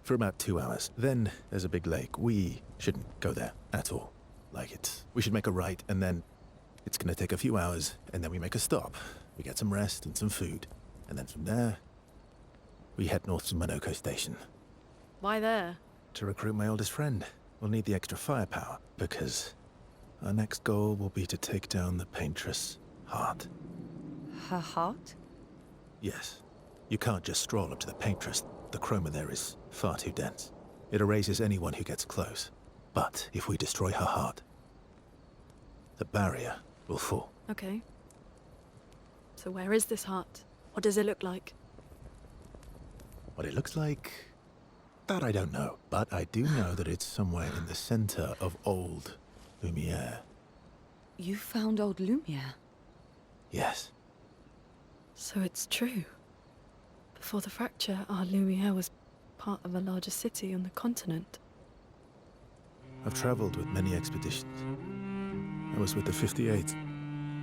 for about 2 hours. Then there's a big lake. We shouldn't go there at all. We should make a right, and then it's gonna take a few hours, and then we make a stop. We get some rest and some food, and then from there, we head north to Monoco station. Why there? To recruit my oldest friend. We'll need the extra firepower, because our next goal will be to take down the Paintress heart. Her heart? Yes. You can't just stroll up to the Paintress. The chroma there is far too dense. It erases anyone who gets close. But if we destroy her heart, the barrier will fall. Okay. So where is this heart? What does it look like? What it looks like, that I don't know. But I do know that it's somewhere in the center of old Lumière. You found old Lumière? Yes. So it's true. Before the fracture, our Lumière was part of a larger city on the continent. I've traveled with many expeditions. I was with the 58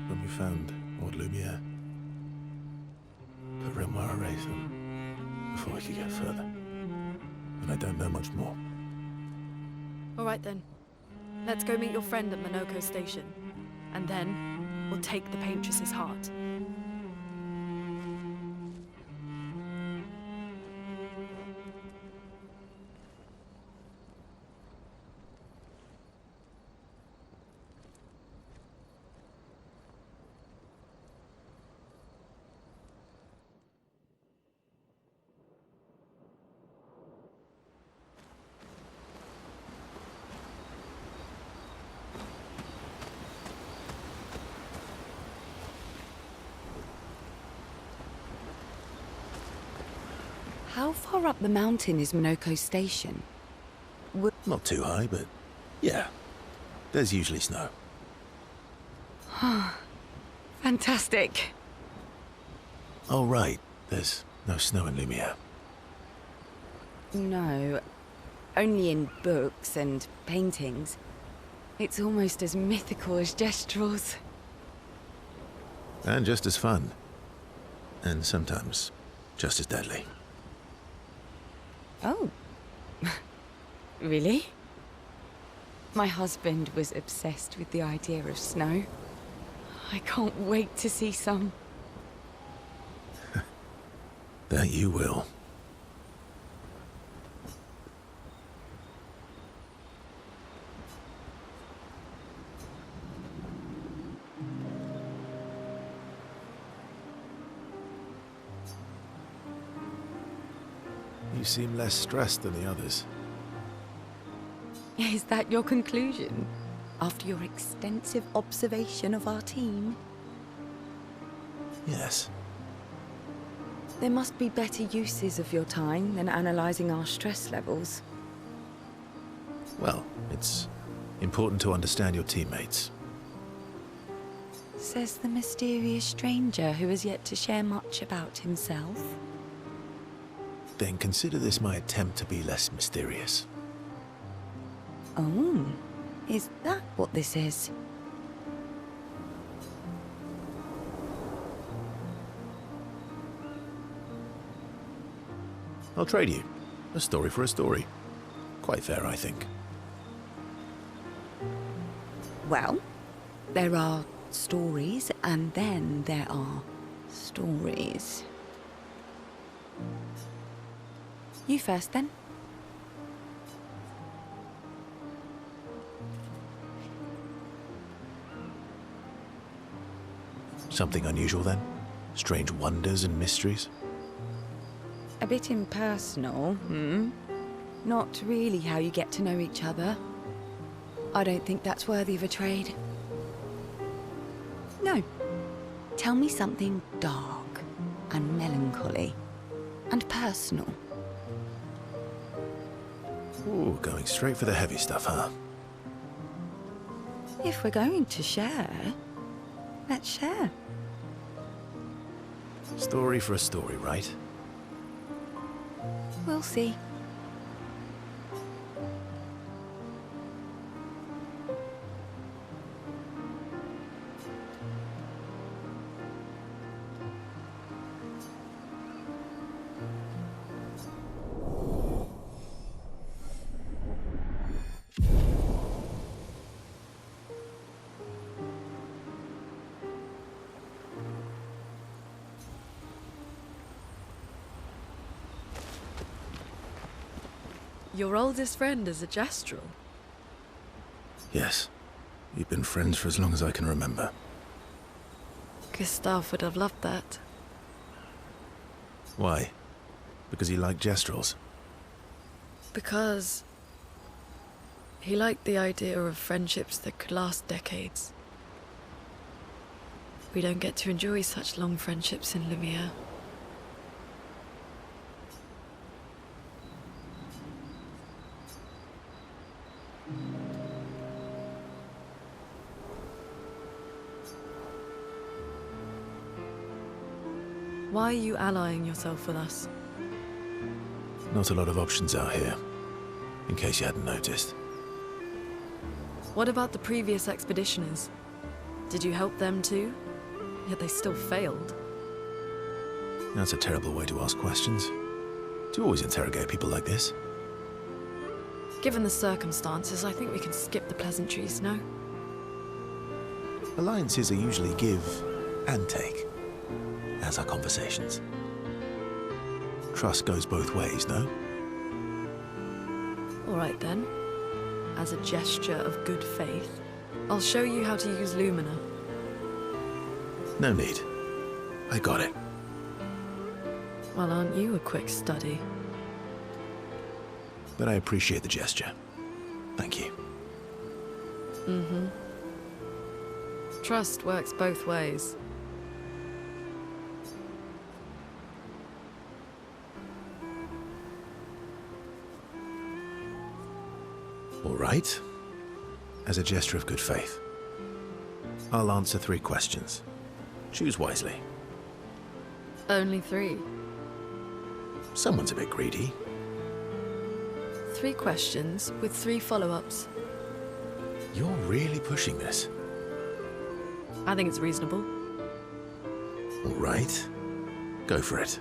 when we found old Lumière. But Renoir erased them before we could get further. And I don't know much more. All right then. Let's go meet your friend at Monoco station. And then we'll take the Paintress's heart. How far up the mountain is Monoco station? Not too high, but yeah. There's usually snow. Fantastic. Oh, right. There's no snow in Lumière. No, only in books and paintings. It's almost as mythical as Gestrels. And just as fun. And sometimes just as deadly. Oh. Really? My husband was obsessed with the idea of snow. I can't wait to see some. That you will. You seem less stressed than the others. Is that your conclusion? After your extensive observation of our team? Yes. There must be better uses of your time than analyzing our stress levels. Well, it's important to understand your teammates. Says the mysterious stranger who has yet to share much about himself. Then consider this my attempt to be less mysterious. Oh, is that what this is? I'll trade you. A story for a story. Quite fair, I think. Well, there are stories, and then there are stories. You first, then. Something unusual, then? Strange wonders and mysteries? A bit impersonal, Not really how you get to know each other. I don't think that's worthy of a trade. No. Tell me something dark and melancholy and personal. Ooh, going straight for the heavy stuff, huh? If we're going to share, let's share. Story for a story, right? We'll see. Your oldest friend is a Gestrel. Yes. We've been friends for as long as I can remember. Gustave would have loved that. Why? Because he liked Gestrels? Because he liked the idea of friendships that could last decades. We don't get to enjoy such long friendships in Lumière. Why are you allying yourself with us? Not a lot of options out here, in case you hadn't noticed. What about the previous expeditioners? Did you help them too? Yet they still failed. That's a terrible way to ask questions. Do you always interrogate people like this? Given the circumstances, I think we can skip the pleasantries, no? Alliances are usually give and take, as are conversations. Trust goes both ways, no? All right then. As a gesture of good faith, I'll show you how to use Lumina. No need. I got it. Well, aren't you a quick study? But I appreciate the gesture. Thank you. Mm-hmm. Trust works both ways. All right. As a gesture of good faith, I'll answer 3 questions. Choose wisely. Only 3. Someone's a bit greedy. 3 questions with 3 follow-ups. You're really pushing this. I think it's reasonable. All right. Go for it.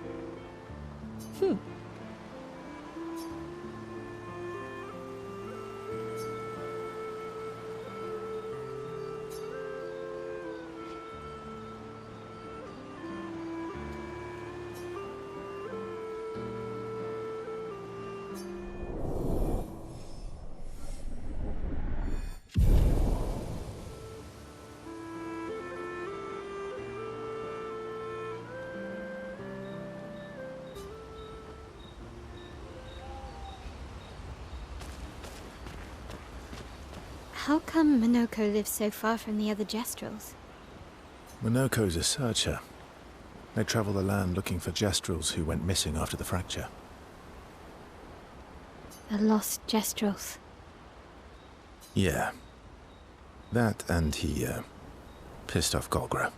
How come Monoco lives so far from the other Gestrels? Monoco's a searcher. They travel the land looking for Gestrels who went missing after the fracture. The lost Gestrels. Yeah. That and he, pissed off Golgra.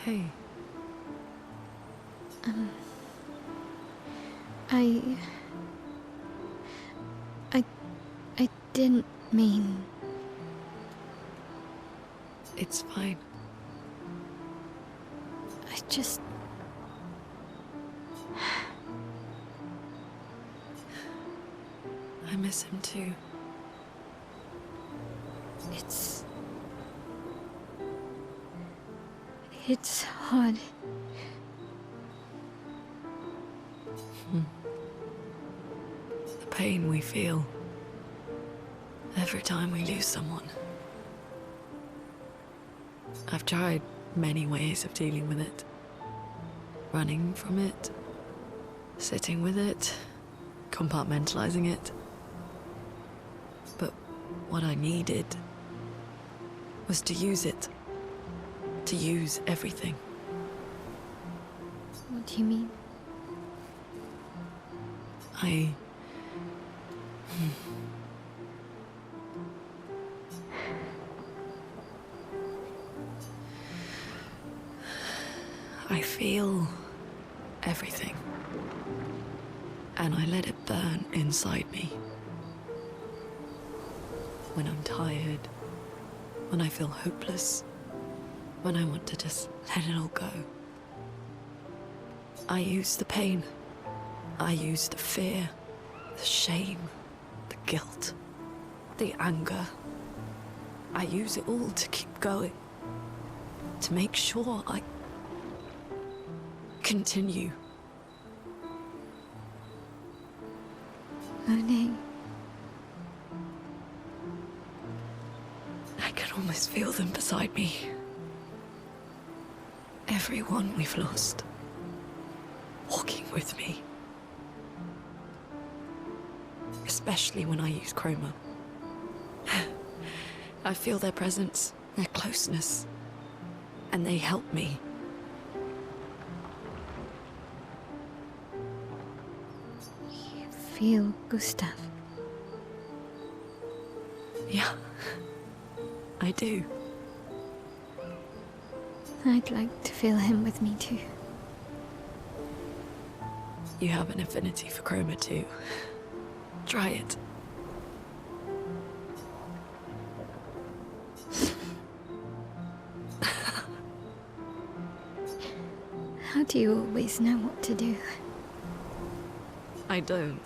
Hey, Hey, I didn't mean... it's fine. I just... I miss him too. It's hard. The pain we feel every time we lose someone. I've tried many ways of dealing with it. Running from it, sitting with it, compartmentalizing it. But what I needed was to use it. To use everything. What do you mean? I feel everything. And I let it burn inside me. When I'm tired, when I feel hopeless, when I want to just let it all go. I use the pain. I use the fear, the shame, the guilt, the anger. I use it all to keep going. To make sure I continue. Monet. I can almost feel them beside me. Everyone we've lost. Walking with me. Especially when I use chroma. I feel their presence, their closeness. And they help me. You feel Gustave? Yeah, I do. I'd like to feel him with me too. You have an affinity for chroma too. Try it. How do you always know what to do? I don't.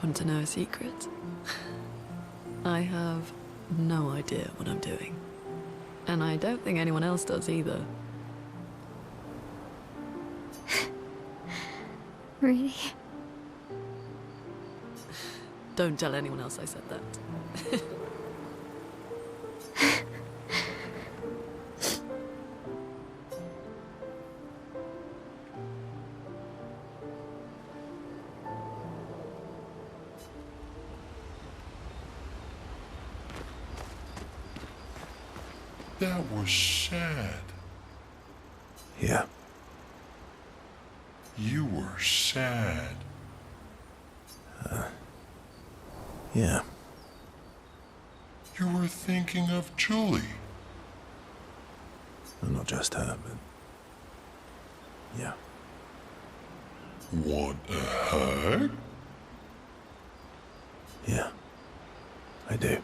Want to know a secret? I have no idea what I'm doing. And I don't think anyone else does either. Really? Don't tell anyone else I said that. That was sad. Yeah. You were sad. Yeah. You were thinking of Julie. Well, not just her, but... yeah. Want a hug? Yeah. I do.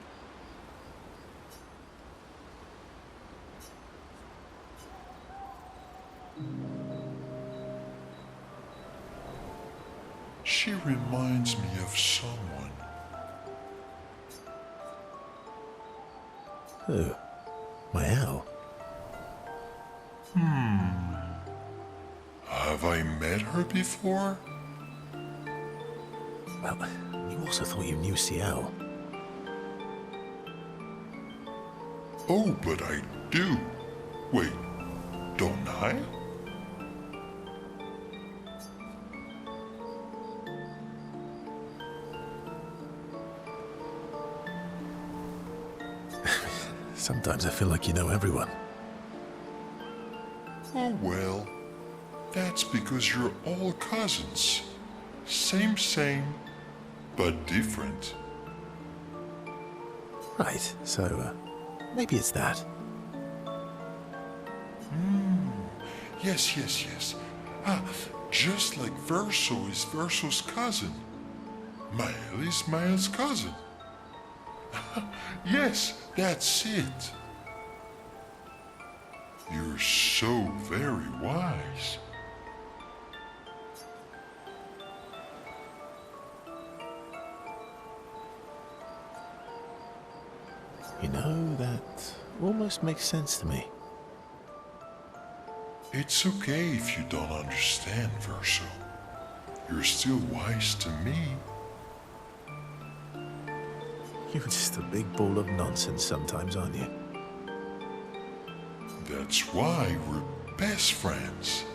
She reminds me of someone. Who? Maelle? Have I met her before? Well, you also thought you knew Sciel. Oh, but I do. Wait, don't I? Sometimes I feel like you know everyone. Oh well, that's because you're all cousins. Same, but different. Right, so, maybe it's that. Yes. Ah, just like Verso is Verso's cousin. Maelle is Maelle's cousin. Yes, that's it. You're so very wise. You know, that almost makes sense to me. It's okay if you don't understand, Verso. You're still wise to me. You're just a big ball of nonsense sometimes, aren't you? that's why we're best friends.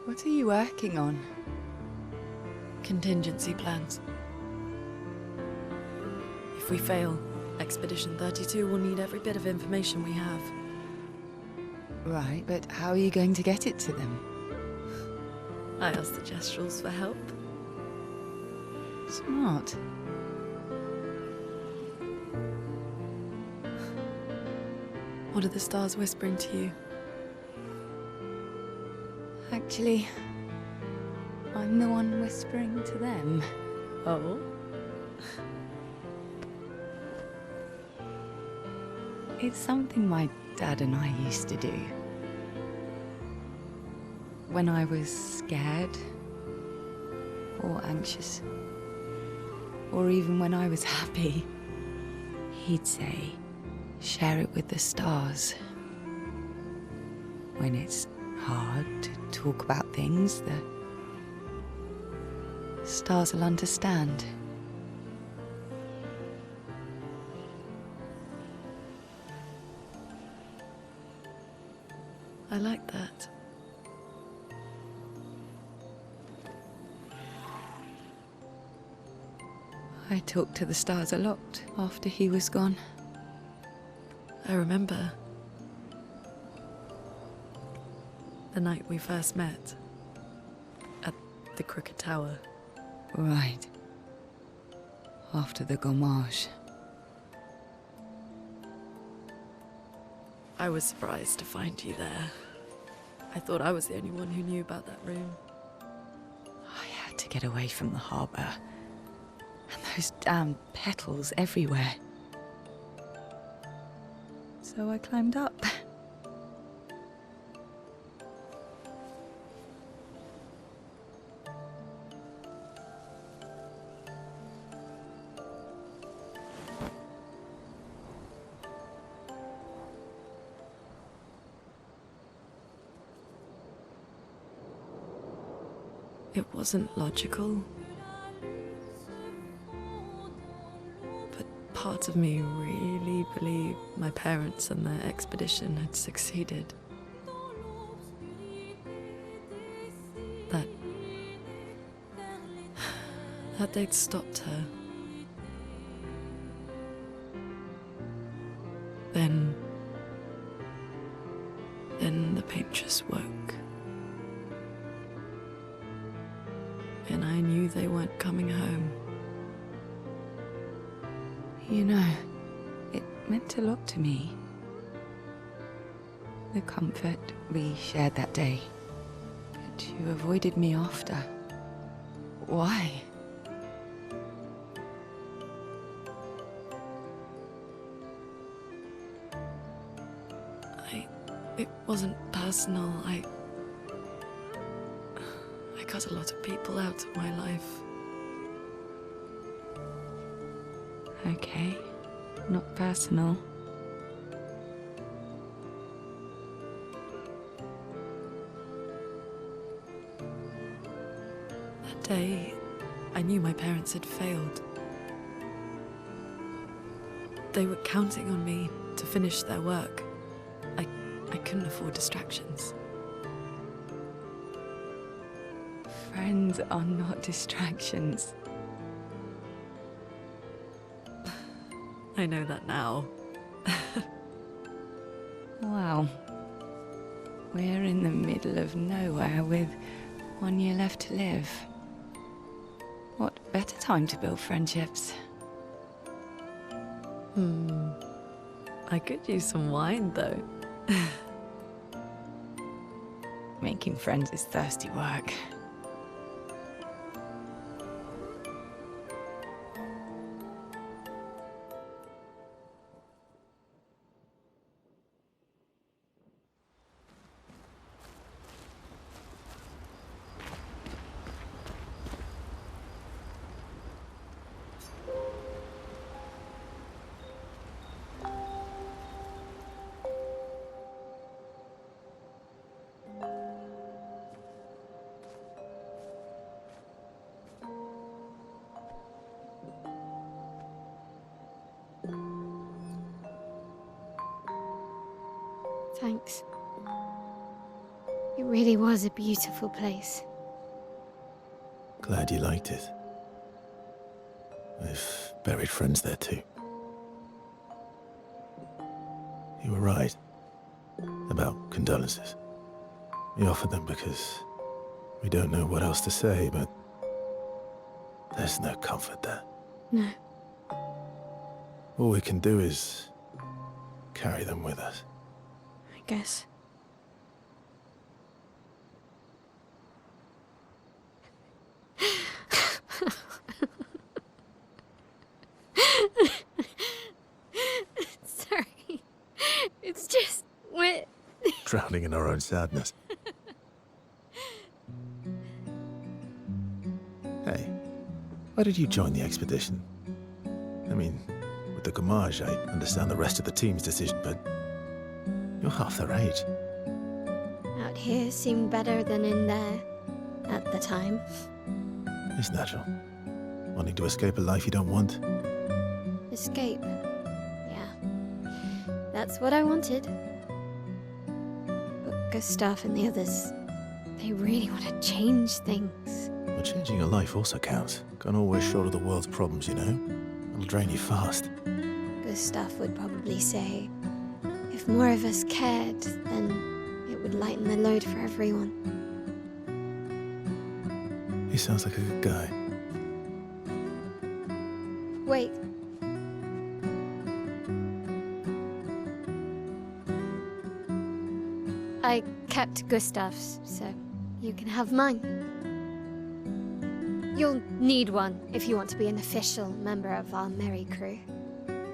What are you working on? Contingency plans. If we fail, Expedition 32 will need every bit of information we have. Right, but how are you going to get it to them? I asked the Gestrals for help. Smart. What are the stars whispering to you? Actually, I'm the one whispering to them. Oh? It's something my dad and I used to do. When I was scared, or anxious, or even when I was happy, he'd say, share it with the stars. When it's hard to talk about things, the stars will understand. I like that. I talked to the stars a lot after he was gone. I remember the night we first met at the Crooked Tower. Right. After the Gommage. I was surprised to find you there. I thought I was the only one who knew about that room. I had to get away from the harbour. And those damn petals everywhere. So I climbed up. It wasn't logical. But part of me really believed my parents and their expedition had succeeded. That they'd stopped her. Then the Paintress woke. And I knew they weren't coming home. You know, it meant a lot to me. The comfort we shared that day. But you avoided me after. Why? It wasn't personal. I cut a lot of people out of my life. Okay, not personal. That day, I knew my parents had failed. They were counting on me to finish their work. I couldn't afford distractions. Friends are not distractions. I know that now. Wow. We're in the middle of nowhere with 1 year left to live. What better time to build friendships? I could use some wine, though. Making friends is thirsty work. Thanks. It really was a beautiful place. Glad you liked it. I've buried friends there too. You were right about condolences. We offered them because we don't know what else to say, but there's no comfort there. No. All we can do is carry them with us. I guess. Sorry. It's just we're Drowning in our own sadness. Hey, why did you join the expedition? I mean, with the Gommage, I understand the rest of the team's decision, but you're half their age. out here seemed better than in there at the time. It's natural. Wanting to escape a life you don't want. Escape. Yeah. That's what I wanted. But Gustave and the others, they really want to change things. Well, changing your life also counts. Can't always shoulder the world's problems, you know? It'll drain you fast. Gustave would probably say, if more of us cared, then it would lighten the load for everyone. He sounds like a good guy. Wait. I kept Gustave's, so you can have mine. You'll need one if you want to be an official member of our merry crew.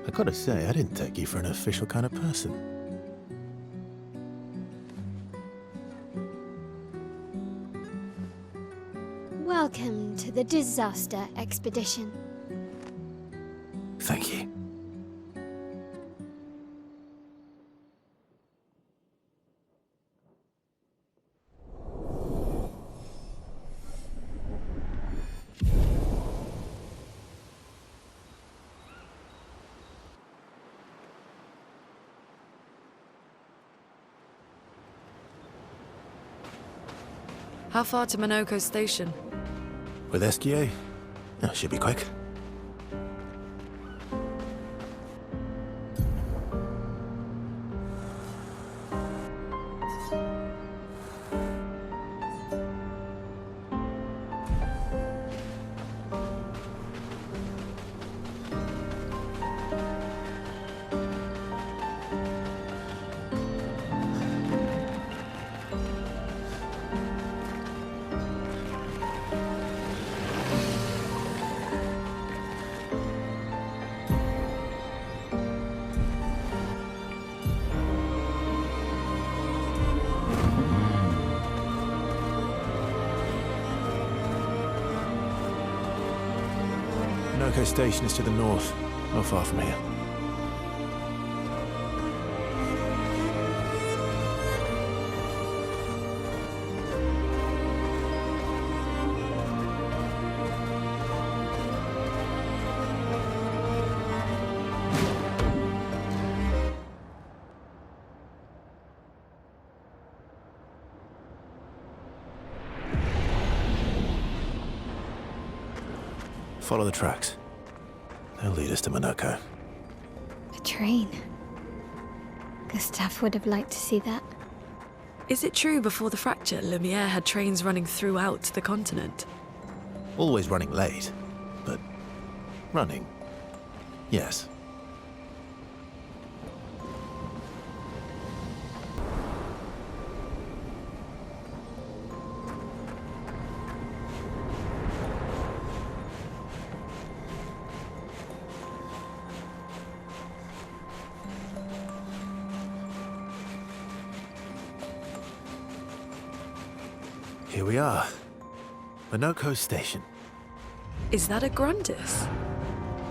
I gotta say, I didn't take you for an official kind of person. Welcome to the disaster expedition. Thank you. How far to Monoco station? With Esquie? Oh, should be quick. Monoco station is to the north, not far from here. Follow the tracks. They'll lead us to Monoco. A train. Gustave would have liked to see that. Is it true before the fracture, Lumière had trains running throughout the continent? Always running late, but running, yes. Here we are. Monoco Station. Is that a Grandis?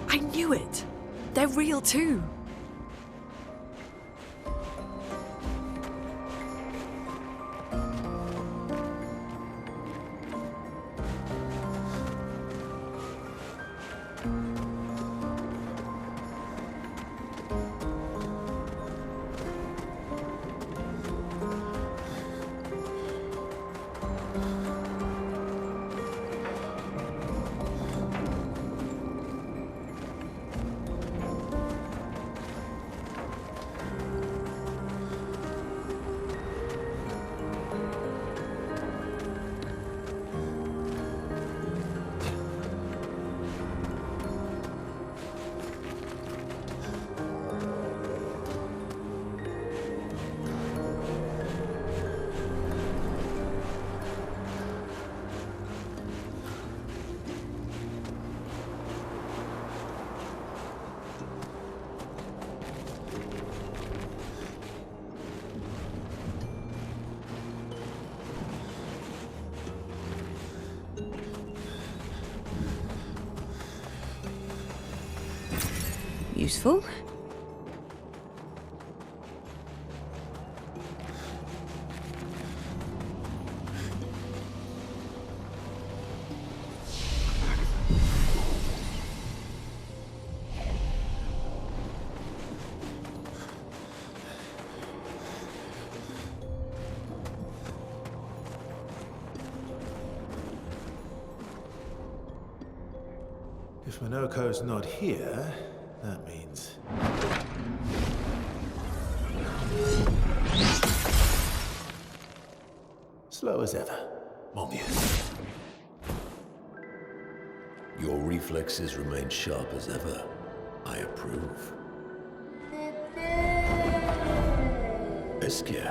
I knew it. They're real too. Useful. If Monoco's not here, that means... slow as ever. Mon Dieu. Your reflexes remain sharp as ever. I approve. Esquie,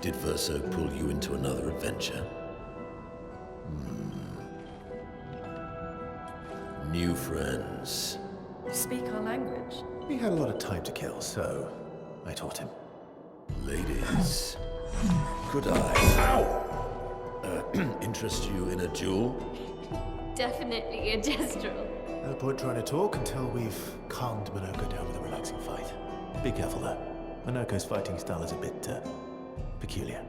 did Verso pull you into another adventure? New friends. You speak our language. He had a lot of time to kill, so I taught him. Ladies, could I interest you in a duel? Definitely a gestural. No point trying to talk until we've calmed Monoco down with a relaxing fight. Be careful though. Monoco's fighting style is a bit, peculiar.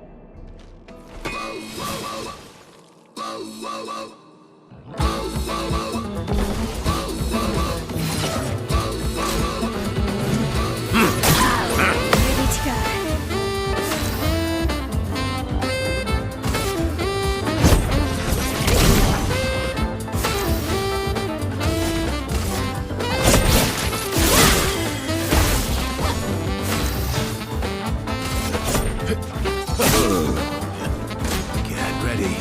Ready to go. Get ready.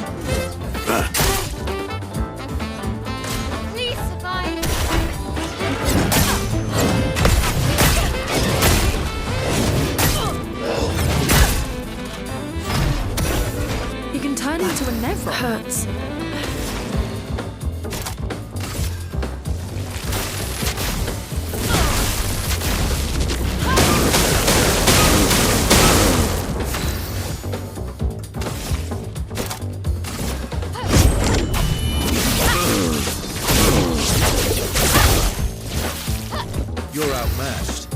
Please survive. You can turn into a Neville. Hurts. You're outmatched.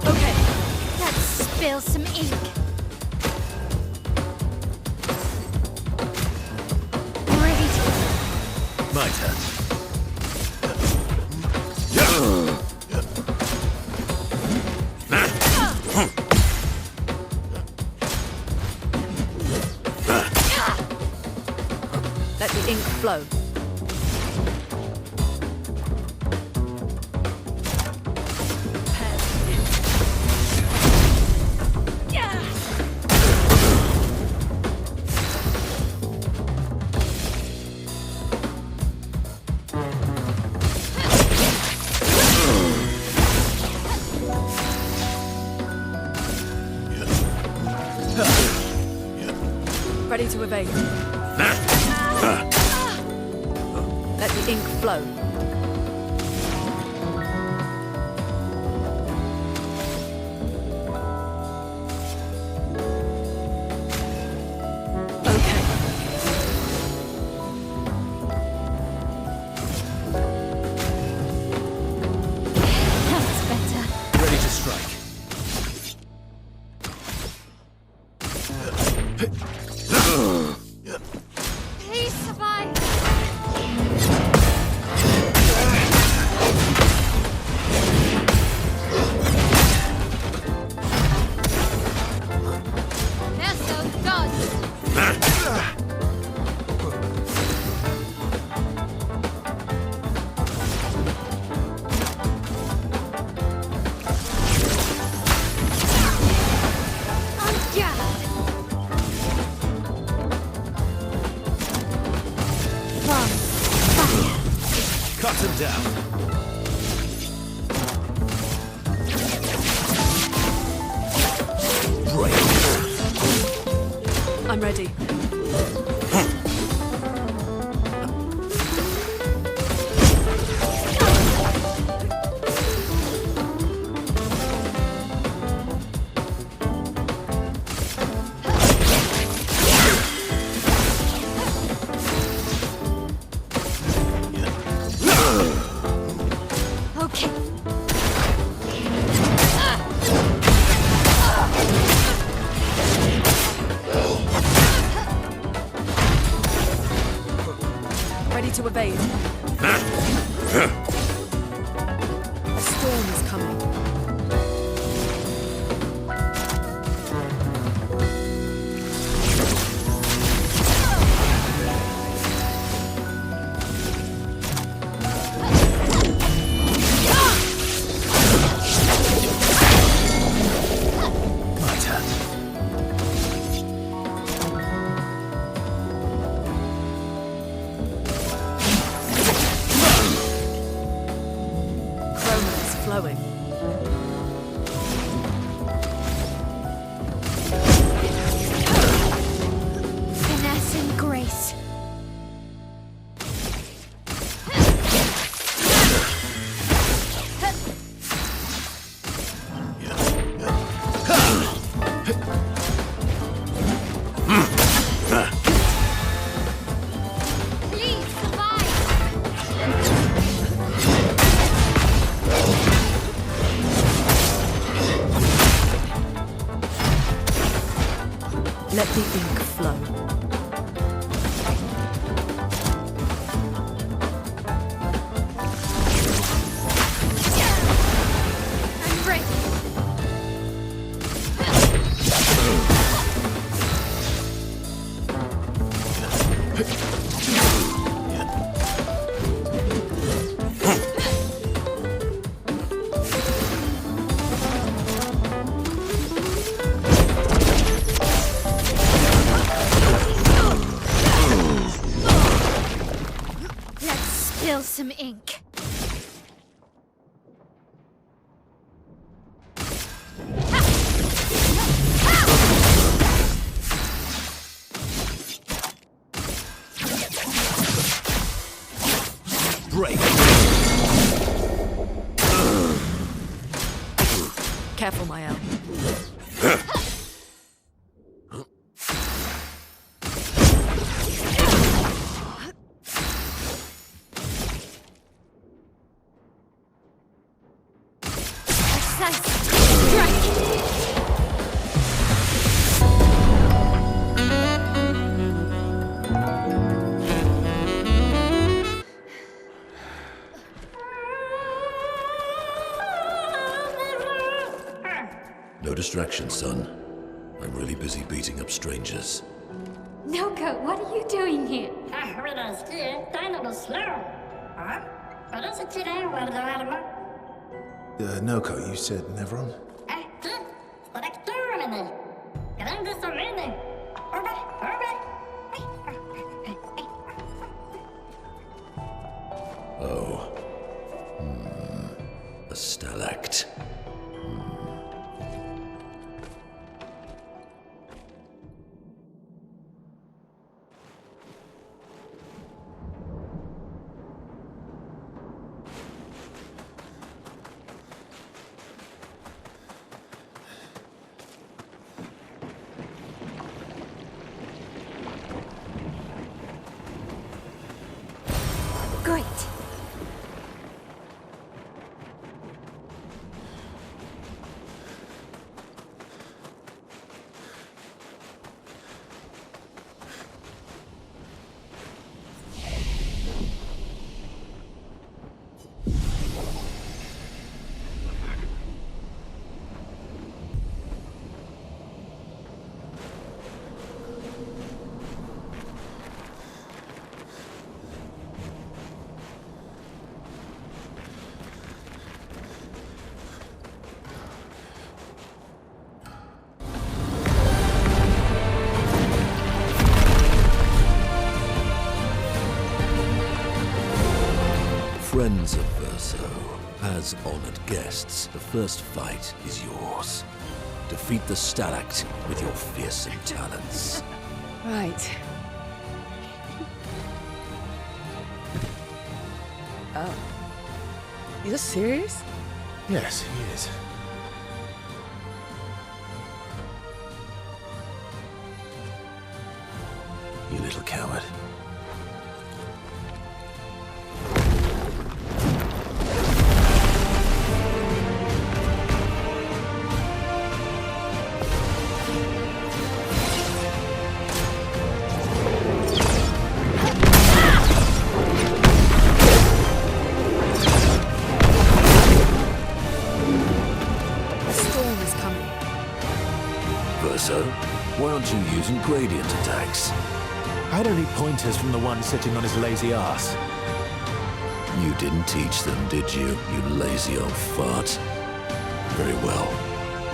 Okay, let's spill some ink. Ready to go. My turn. Let the ink flow. Ready to evade. Let the ink flow. Okay. That's better. Ready to strike. Please survive. Verso, dodge. On guard. From fire. Cut him down. Break. I'm ready. Okay. Ready to evade. A storm is coming. My turn. Chroma is flowing. Finesse and grace. Please survive. Let the ink flow. I'm ready. Let's spill some ink. Break. Careful, Maelle. Precise strike. No distraction, son. I'm really busy beating up strangers. Noco, what are you doing here? Noco, you said Nevron? Oh. A Stalact. Friends of Verso, as honored guests, the first fight is yours. Defeat the Stalact with your fearsome talents. Right. Oh. You're serious? Yes, he is. You little coward. Why aren't you using gradient attacks? I don't need pointers from the one sitting on his lazy ass. You didn't teach them, did you, you lazy old fart? Very well.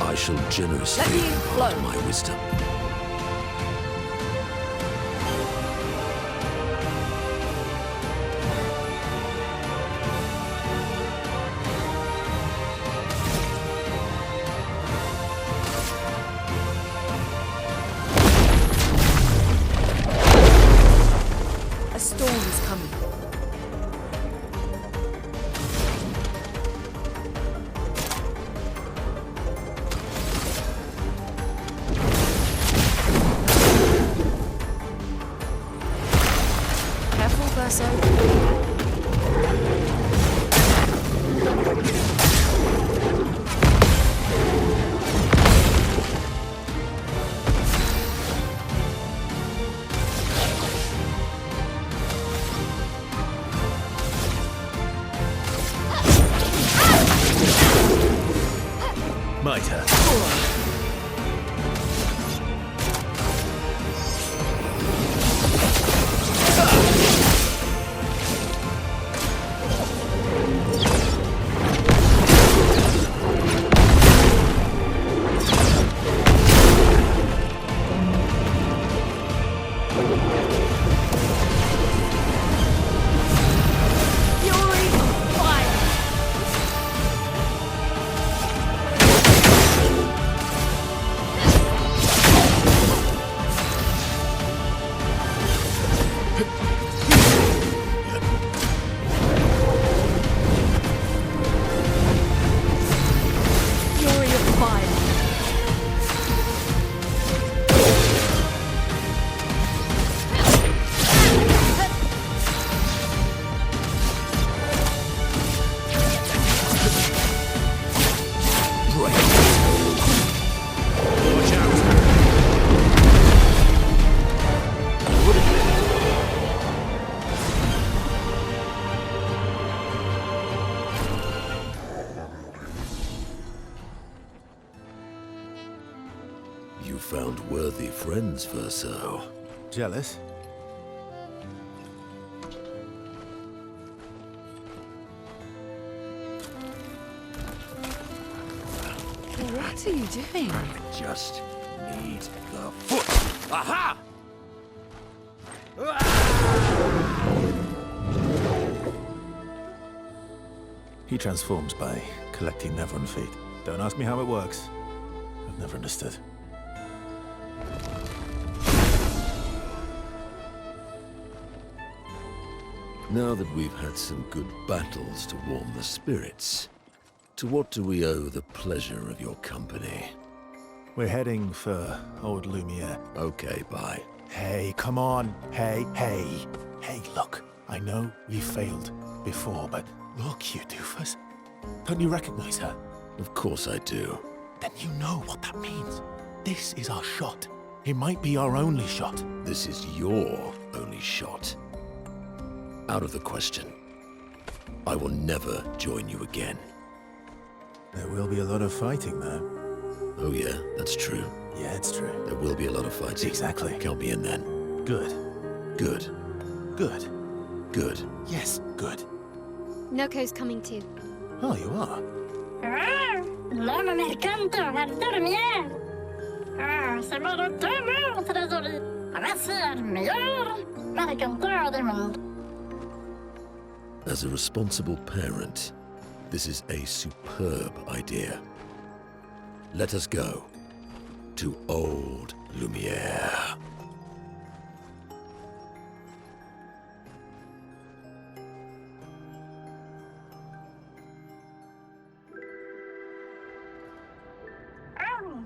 I shall generously impart my wisdom. My turn. You found worthy friends, Verso. Jealous? What are you doing? Just need the foot. Aha! He transforms by collecting Nevron feet. Don't ask me how it works. I've never understood. Now that we've had some good battles to warm the spirits, to what do we owe the pleasure of your company? We're heading for old Lumière. Okay, bye. Hey, come on. Hey. Hey, look. I know we failed before, but look, you doofus. Don't you recognize her? Of course I do. Then you know what that means. This is our shot. It might be our only shot. This is your only shot. Out of the question. I will never join you again. There will be a lot of fighting, though. Oh yeah, that's true. Yeah, it's true. There will be a lot of fighting. Exactly. Count me in then. Good. Good. Good. Good. Yes, good. Noco's coming too. Oh, you are? L'homme mercanto al dormir. C'est bon de demain, trésorier. Voici le meilleur mercanteur du monde. As a responsible parent, this is a superb idea. Let us go to old Lumière.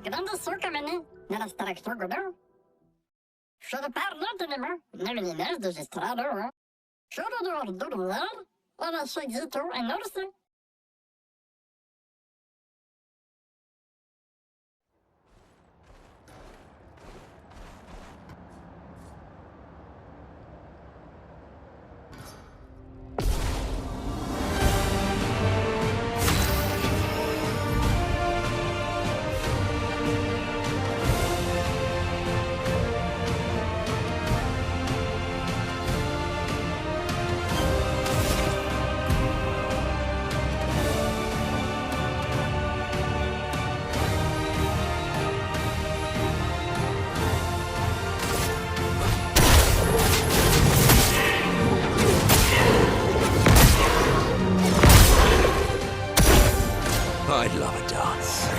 Grandis såg comme när det Stalact godó. Should parla tenemos, no me digas registrado. Should do ordenar, ora seguito en orse. I'd love a dance.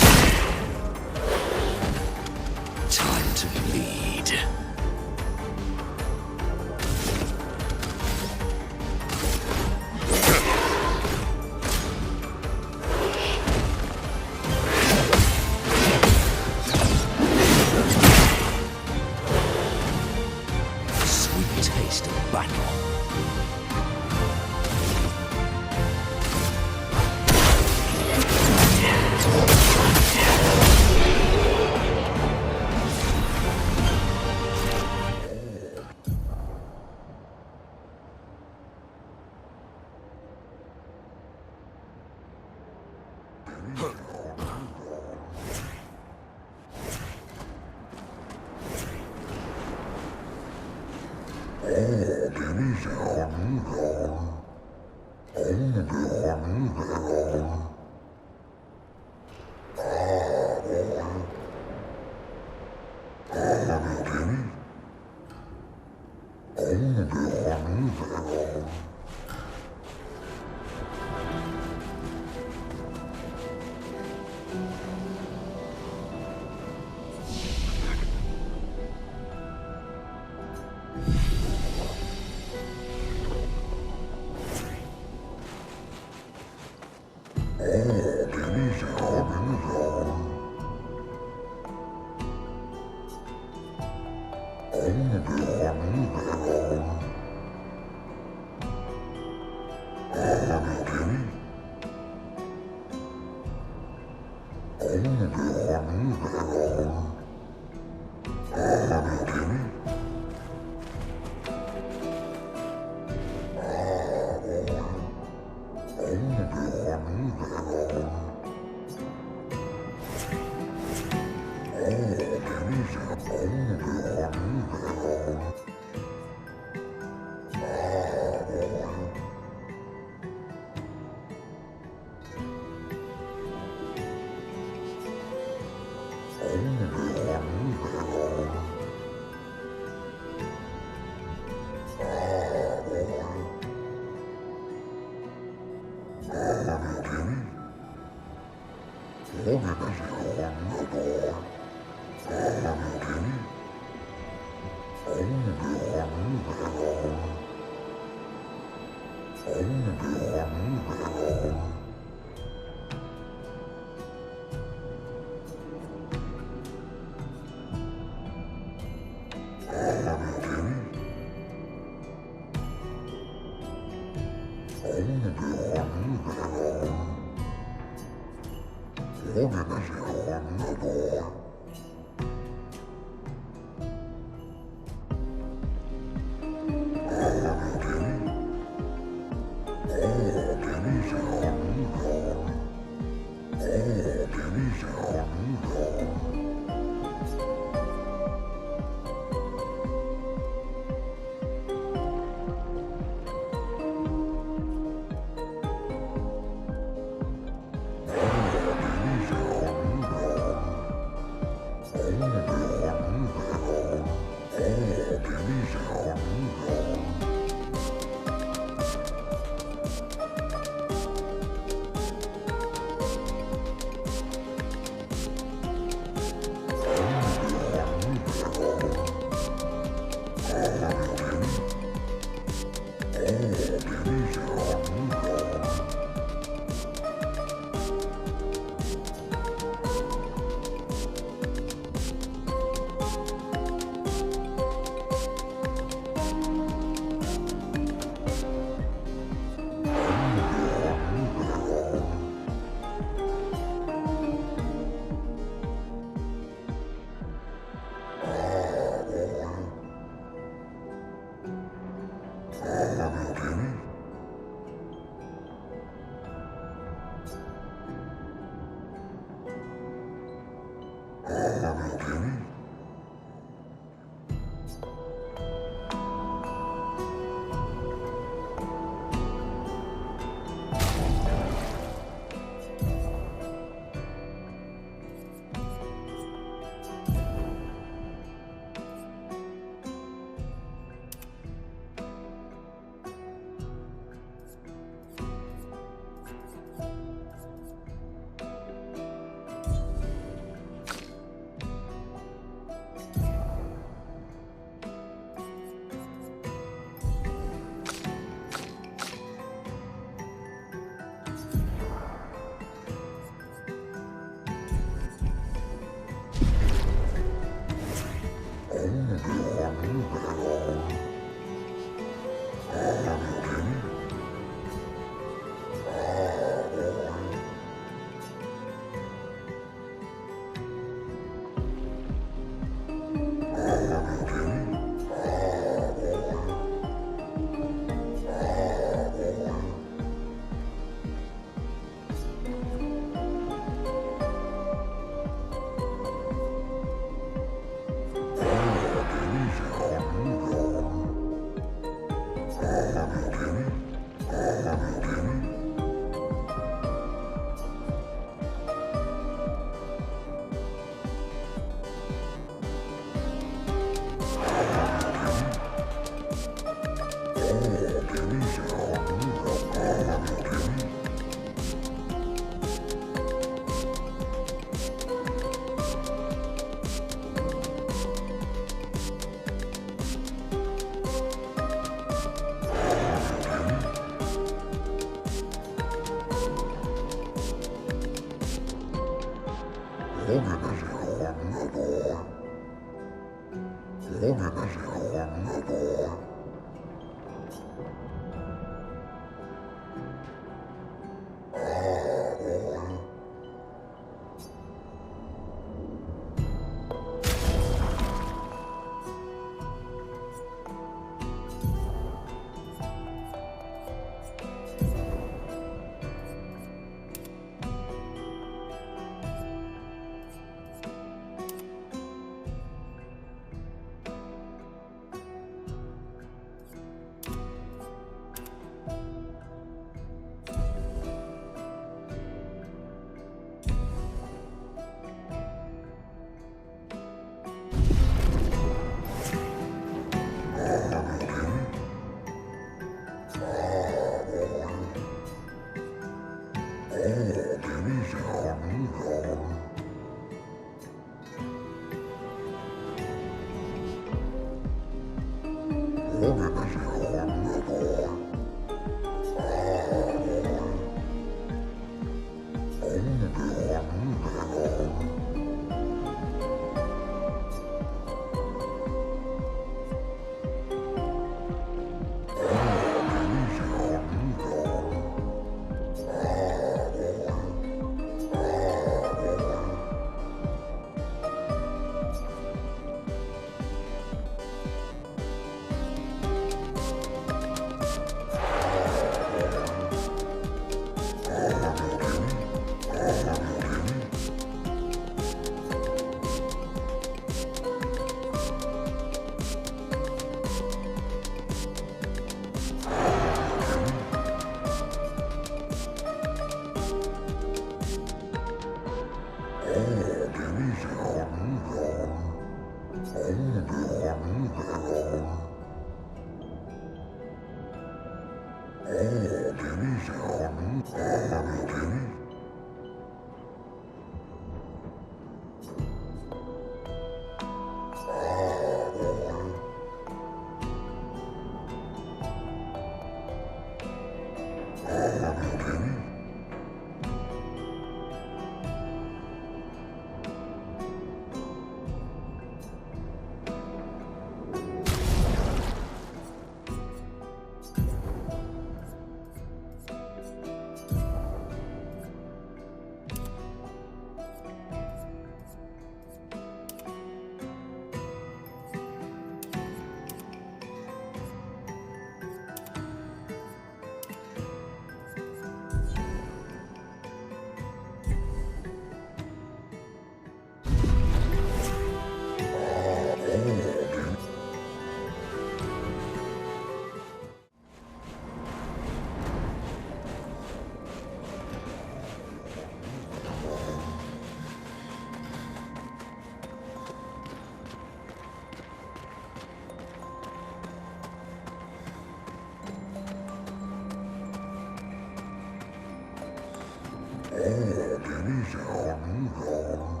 Oh, baby,